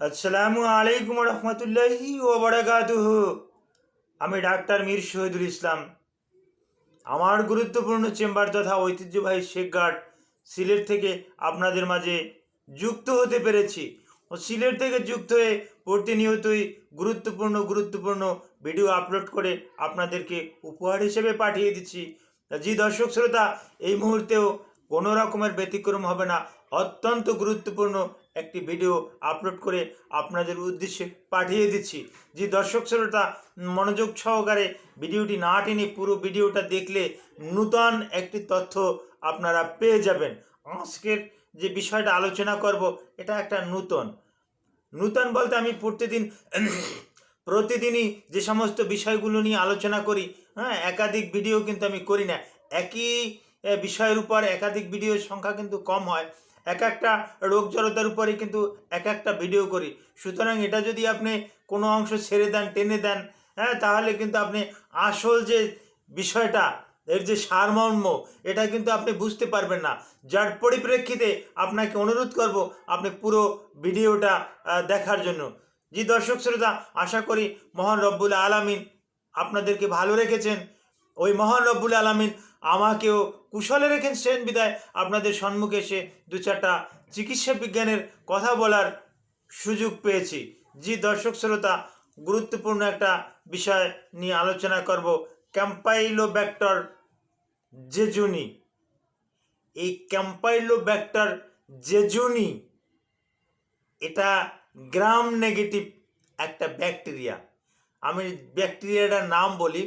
আসসালামু আলাইকুম রহমতুল্লাহি ও বারাকাতুহু। আমি ডাক্তার মীর শহীদুল ইসলাম। আমার গুরুত্বপূর্ণ চেম্বার তথা ঐতিহ্যবাহী শেখঘাট সিলেট থেকে আপনাদের মাঝে যুক্ত হতে পেরেছি ও সিলেট থেকে যুক্ত হয়ে প্রতিনিয়তই গুরুত্বপূর্ণ ভিডিও আপলোড করে আপনাদেরকে উপহার হিসেবে পাঠিয়ে দিচ্ছি। জি দর্শক শ্রোতা, এই মুহূর্তেও কোনো রকমের ব্যতিক্রম হবে না। অত্যন্ত গুরুত্বপূর্ণ একটি ভিডিও আপলোড করে আপনাদের উদ্দেশ্যে পাঠিয়ে দিচ্ছি। জি দর্শক শ্রোতা, মনোযোগ সহকারে ভিডিওটি না টেনে পুরো ভিডিওটা দেখলে নূতন একটি তথ্য আপনারা পেয়ে যাবেন। আজকের যে বিষয়টা আলোচনা করব এটা একটা নূতন বলতে আমি প্রতিদিনই যে সমস্ত বিষয়গুলো নিয়ে আলোচনা করি, হ্যাঁ, একাধিক ভিডিও কিন্তু আমি করি না। একই বিষয়ের উপর একাধিক ভিডিওর সংখ্যা কিন্তু কম হয়। এক একটা রোগ জড়তার উপরে কিন্তু এক একটা ভিডিও করি। সুতরাং এটা যদি আপনি কোনো অংশ ছেড়ে দেন, টেনে দেন, হ্যাঁ, তাহলে কিন্তু আপনি আসল যে বিষয়টা, এর যে সারমর্ম, এটা কিন্তু আপনি বুঝতে পারবেন না। যার পরিপ্রেক্ষিতে আপনাকে অনুরোধ করব আপনি পুরো ভিডিওটা দেখার জন্য। জি দর্শক শ্রোতা, আশা করি মহান রব্বুল আলামিন আপনাদেরকে ভালো রেখেছেন। ওই মহান রব্বুল আলামিন আমাকেও কুশলে রেখেছেন বিদায় আপনাদের সম্মুখে এসে দু চারটা চিকিৎসা বিজ্ঞানের কথা বলার সুযোগ পেয়েছি। জি দর্শক শ্রোতা, গুরুত্বপূর্ণ একটা বিষয় নিয়ে আলোচনা করব, ক্যাম্পাইলোব্যাক্টর জেজুনি। এই ক্যাম্পাইলোব্যাক্টর জেজুনি এটা গ্রাম নেগেটিভ একটা ব্যাকটেরিয়া। আমি ব্যাকটেরিয়াটার নাম বলি,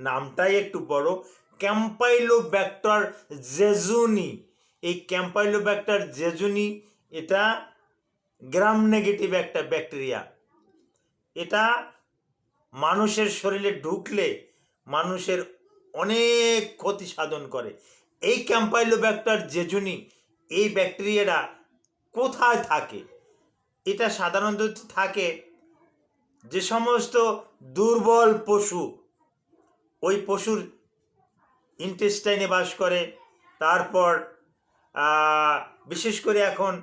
নামটাই একটু বড়, ক্যাম্পাইলোব্যাক্টর জেজুনি। এই ক্যাম্পাইলোব্যাক্টর জেজুনি এটা গ্রাম নেগেটিভ একটা ব্যাকটেরিয়া। এটা মানুষের শরীরে ঢুকলে মানুষের অনেক ক্ষতি সাধন করে। এই ক্যাম্পাইলোব্যাক্টর জেজুনি, এই ব্যাকটেরিয়াটা কোথায় থাকে? এটা সাধারণত থাকে যে সমস্ত দুর্বল পশু, ওই পশুর ইন্টেস্টাইনে বাস করে। তারপর বিশেষ করে এখন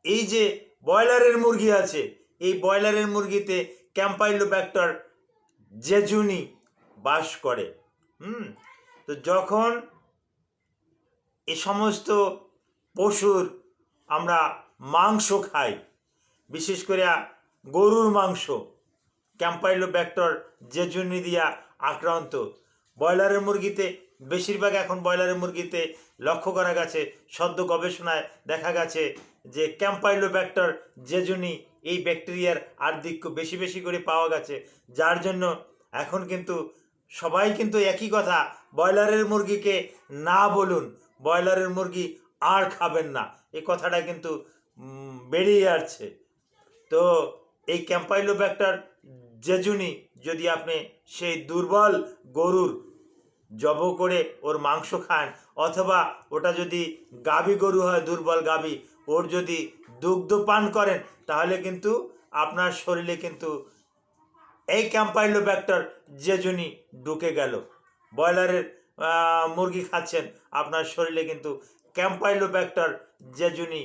এই যে ব্রয়লারের মুরগি আছে, এই ব্রয়লারের মুরগিতে ক্যাম্পাইলোব্যাক্টর জেজুনি বাস করে। তো যখন এ সমস্ত পশুর আমরা মাংস খাই, বিশেষ করে গরুর মাংস ক্যাম্পাইলোব্যাক্টর জেজুনি দিয়া আক্রান্ত। ব্রয়লারের মুরগিতে বেশিরভাগ এখন ব্রয়লারের মুরগিতে লক্ষ্য করা গেছে, সদ্য গবেষণায় দেখা গেছে যে ক্যাম্পাইলোব্যাক্টর জেজুনি এই ব্যাকটেরিয়ার আধিক্য বেশি বেশি করে পাওয়া গেছে। যার জন্য এখন কিন্তু সবাই কিন্তু একই কথা, ব্রয়লারের মুরগিকে না বলুন, ব্রয়লারের মুরগি আর খাবেন না, এই কথাটা কিন্তু বেরিয়ে আসছে। তো এই ক্যাম্পাইলোব্যাক্টর জেজুনি যদি আপনি সেই দুর্বল গরুর জব করে ওর মাংস খান, অথবা ওটা যদি গাভী গরু হয়, দুর্বল গাভী, ওর যদি দুগ্ধ পান করেন, তাহলে কিন্তু আপনার শরীরে কিন্তু এই ক্যাম্পাইলোব্যাক্টর জেজুনি ঢুকে গেল। ব্রয়লারের মুরগি খাচ্ছেন, আপনার শরীরে কিন্তু ক্যাম্পাইলোব্যাক্টর জেজুনি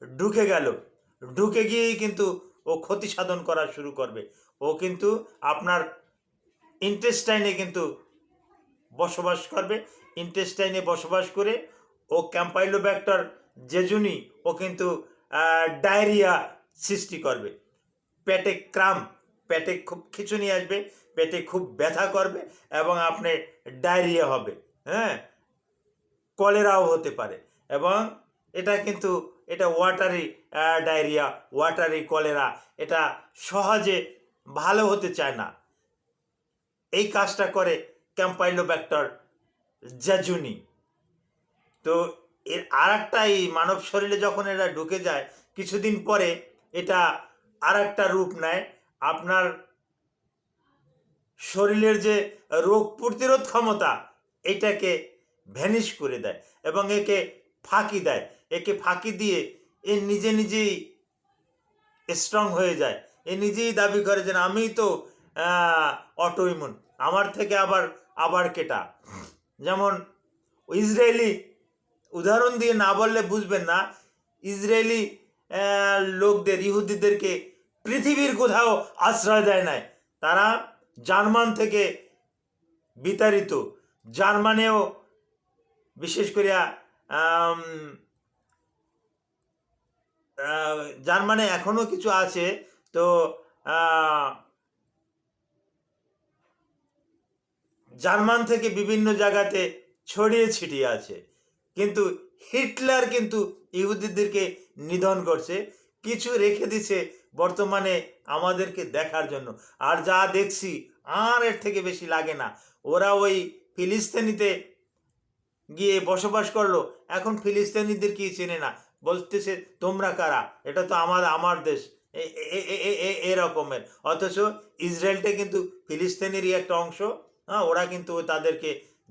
ঢুকে গেল। ঢুকে গিয়েই কিন্তু ও ক্ষতি সাধন করা শুরু করবে। ও কিন্তু আপনার ইন্টেস্টাইনে কিন্তু বসবাস করবে। ইন্টেস্টাইনে বসবাস করে ও ক্যাম্পাইলোব্যাক্টর জেজুনি ও কিন্তু ডায়রিয়া সৃষ্টি করবে। পেটে খুব খিঁচুনি আসবে, পেটে খুব ব্যথা করবে এবং আপনার ডায়রিয়া হবে, হ্যাঁ, কলেরাও হতে পারে। এবং এটা ওয়াটারি ডায়রিয়া, ওয়াটারি কলেরা, এটা সহজে ভালো হতে চায় না। এই কাজটা করে ক্যাম্পাইলোব্যাক্টর জেজুনি। তো এর আর একটা, এই মানব শরীরে যখন এটা ঢুকে যায়, কিছুদিন পরে এটা আর একটা রূপ নেয়। আপনার শরীরের যে রোগ প্রতিরোধ ক্ষমতা, এটাকে ভ্যানিশ করে দেয় এবং একে ফাঁকি দেয়। একে ফাঁকি দিয়ে এ নিজেই স্ট্রং হয়ে যায়। এ নিজেই দাবি করে যে আমি তো অটোইমিউন, আমার থেকে আবার কেটা। যেমন ইসরায়েলি, উদাহরণ দিয়ে না বললে বুঝবেন না, ইসরায়েলি লোকদের, ইহুদিদেরকে পৃথিবীর কোথাও আশ্রয় দেয় নাই। তারা জার্মান থেকে বিতাড়িত। জার্মানেও বিশেষ করিয়া আম, জার্মানে এখনো কিছু আছে। তো জার্মান থেকে বিভিন্ন জায়গাতে ছড়িয়ে ছিটিয়ে আছে। কিন্তু হিটলার কিন্তু ইহুদিদেরকে নিধন করছে, কিছু রেখে দিছে বর্তমানে আমাদেরকে দেখার জন্য। আর যা দেখছি আর এর থেকে বেশি লাগে না। ওরা ওই ফিলিস্তিনিতে গিয়ে বসবাস করলো, এখন ফিলিস্তিনিদের কি চেনে না, বলতেছে তোমরা কারা, এটা তো আমার দেশ, এরকমের। অথচ ইসরায়েলটা কিন্তু ফিলিস্তিনেরই একটা অংশ। হ্যাঁ, ওরা কিন্তু তাদেরকে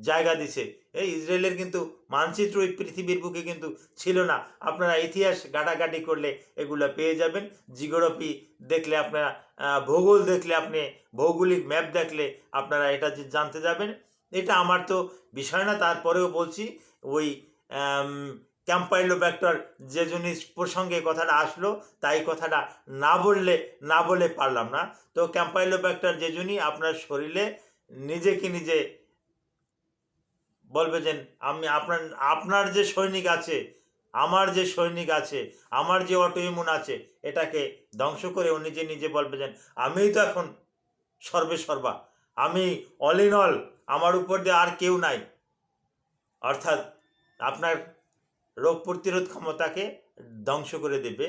জায়গা দিছে। এই ইসরায়েলের কিন্তু মানচিত্র এই পৃথিবীর বুকে কিন্তু ছিল না। আপনারা ইতিহাস ঘাটাঘাটি করলে এগুলো পেয়ে যাবেন। জিওগ্রাফি দেখলে আপনারা, ভূগোল দেখলে, আপনি ভৌগোলিক ম্যাপ দেখলে আপনারা এটা জানতে যাবেন। এটা আমার তো বিষয় না, তারপরেও বলছি। ওই ক্যাম্পাইলোব্যাক্টর যে জিনিস প্রসঙ্গে কথাটা আসলো, তাই কথাটা না বলে পারলাম না। তো ক্যাম্পাইলোব্যাক্টর যে জন্যই আপনার শরীরে নিজেকে নিজে বলবে যে আমি আপনার যে সৈনিক আছে, আমার যে সৈনিক আছে, আমার যে অটোইমিউন আছে, এটাকে ধ্বংস করে ও নিজে নিজে বলবে যে আমিই তো এখন সর্বে সর্বা, আমি অল ইন অল, আমার উপর দিয়ে আর কেউ নাই। অর্থাৎ আপনার রোগ প্রতিরোধ ক্ষমতাকে ধ্বংস করে দেবে।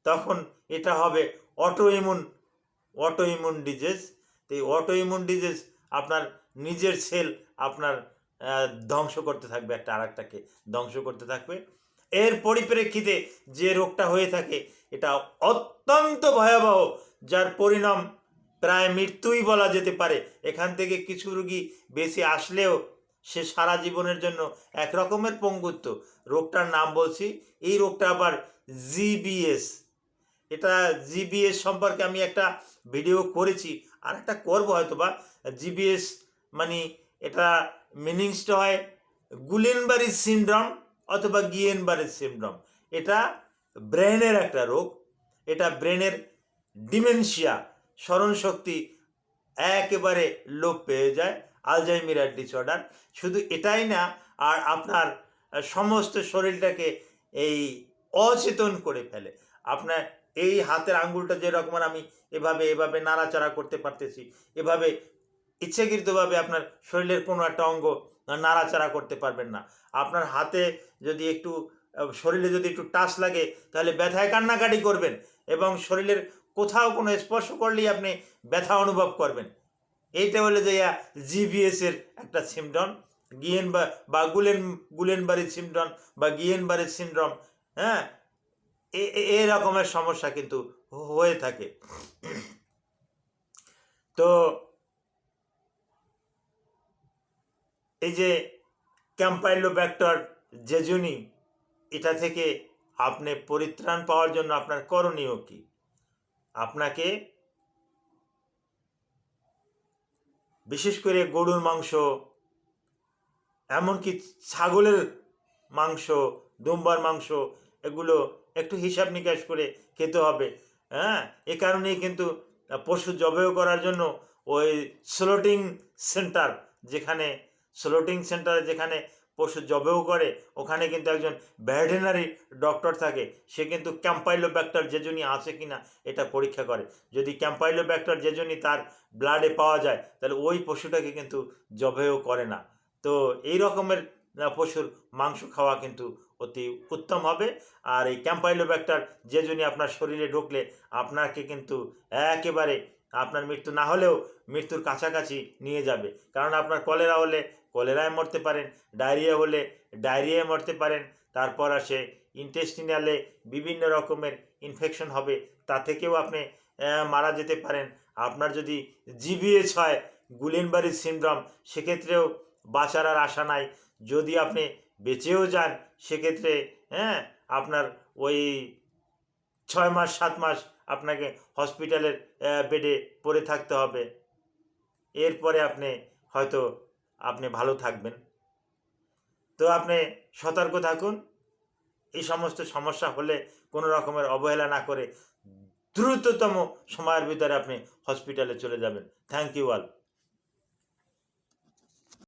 তখন এটা হবে অটো ইমিউন ডিজিজ। তো এই অটো ইমিউন ডিজিজ আপনার নিজের সেল আপনার ধ্বংস করতে থাকবে, একটা আরেকটাকে ধ্বংস করতে থাকবে। এর পরিপ্রেক্ষিতে যে রোগটা হয়ে থাকে এটা অত্যন্ত ভয়াবহ, যার পরিণাম প্রায় মৃত্যুই বলা যেতে পারে। এখান থেকে কিছু রোগী বেশি আসলেও সে সারা জীবনের জন্য এক রকমের পঙ্গুত্ব। রোগটার নাম বলছি, এই রোগটা আবার জিবিএস। এটা জিবিএস সম্পর্কে আমি একটা ভিডিও করেছি, আর একটা করবো হয়তো বা। জিবিএস মানে এটা মিনিংসটা হয় গুলেনবারি সিনড্রোম অথবা গিয়েনবারি সিনড্রোম। এটা ব্রেনের একটা রোগ। এটা ব্রেনের ডিমেনশিয়া, স্মরণশক্তি একেবারে লোপ পেয়ে যায়, আলজাইমার ডিসঅর্ডার। শুধু এটাই না, আর আপনার সমস্ত শরীরটাকে এই অচেতন করে ফেলে। আপনার এই হাতের আঙ্গুলটা যেরকম আমি এভাবে এভাবে নাড়াচাড়া করতে পারতেছি, এভাবে ইচ্ছাকৃতভাবে আপনার শরীরের কোনো একটা অঙ্গ নাড়াচাড়া করতে পারবেন না। আপনার হাতে যদি একটু শরীরে যদি একটু টাচ লাগে তাহলে ব্যথায় কান্নাকাটি করবেন, এবং শরীরের কোথাও কোনো স্পর্শ করলেই আপনি ব্যথা অনুভব করবেন। এইটা হলো যে জিবিএস এর একটা সিমটম। গিয়েন বা গুলেনবারি সিমটম বা গিয়েনবারি সিনড্রোম। হ্যাঁ, এই রকমের সমস্যা কিন্তু হয়ে থাকে। তো এই যে ক্যাম্পাইলোব্যাক্টর জেজুনি, এটা থেকে আপনি পরিত্রাণ পাওয়ার জন্য আপনার করণীয় কি? আপনাকে বিশেষ করে গরুর মাংস, এমনকি ছাগলের মাংস, দুম্বার মাংস, এগুলো একটু হিসাব নিকাশ করে খেতে হবে। হ্যাঁ, এ কারণেই কিন্তু পশু জবাই করার জন্য ওই স্লোটিং সেন্টার, যেখানে পশু জবেও করে, ওখানে কিন্তু একজন ভেটেরিনারি ডক্টর থাকে। সে কিন্তু ক্যাম্পাইলোব্যাক্টর জেজুনি আছে কিনা এটা পরীক্ষা করে। যদি ক্যাম্পাইলোব্যাক্টর জেজুনি তার ব্লাডে পাওয়া যায়, তাহলে ওই পশুটাকে কিন্তু জবেও করে না। তো এই রকমের পশুর মাংস খাওয়া কিন্তু অতি উত্তম হবে। আর এই ক্যাম্পাইলোব্যাক্টর জেজুনি আপনার শরীরে ঢুকলে আপনাকে কিন্তু একেবারে আপনার মৃত্যু না হলেও মৃত্যুর কাছাকাছি নিয়ে যাবে। কারণ আপনার কলেরা হলে কলেরায় মরতে পারেন, ডায়রিয়া হলে ডায়রিয়ায় মরতে পারেন, তারপর আসে ইন্টেস্টিনালে বিভিন্ন রকমের ইনফেকশন হবে, তা থেকেও আপনি মারা যেতে পারেন। আপনার যদি জিবিএস হয়, গুলেনবারি সিনড্রোম, সেক্ষেত্রেও বাঁচার আর আশা নাই। যদি আপনি বেঁচেও যান সেক্ষেত্রে, হ্যাঁ, আপনার ওই 6 মাস 7 মাস আপনাকে হসপিটালের বেডে পড়ে থাকতে হবে। এরপরে হয়তো আপনি ভালো থাকবেন। তো আপনি সতর্ক থাকুন। এই সমস্ত সমস্যা হলে কোনো রকমের অবহেলা না করে দ্রুততম সময়ের ভিতরে আপনি হসপিটালে চলে যাবেন। Thank you all.